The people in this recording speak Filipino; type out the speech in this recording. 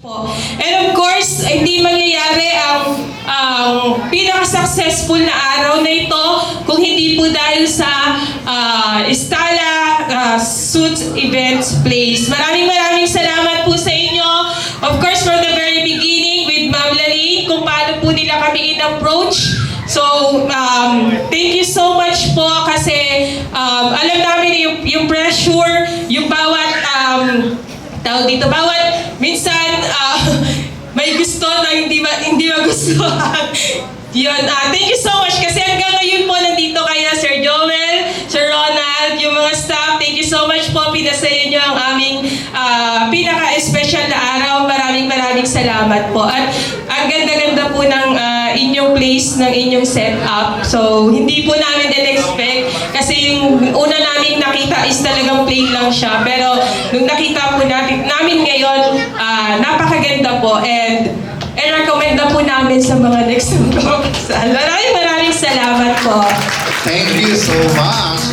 po. And of course, hindi mangyayari ang pinaka-successful na araw na ito kung hindi po dahil sa Stala Suits Events Place. Maraming salamat po sa inyo. Of course, from the very beginning with Ma'am Lalaine, kung paano po nila kami in-approach. So, thank you so much po kasi alam namin yung pressure, yung bawat bawat minsan may gusto na hindi magustuhan. Yun, thank you so much kasi hanggang ngayon po nandito kaya Sir Joel, Sir Ronald, yung mga staff, thank you so much po. Pinasaya nyo ang aming pinaka-special na araw. Maraming salamat po. At ang ganda-ganda po ng inyong place, ng inyong setup. So, hindi po namin in-expect kasi yung una namin nakita is talagang plain lang siya. Pero nung nakita po namin ngayon, napakaganda po and recommend na po namin sa mga next vlogs. Maraming salamat po. Thank you so much.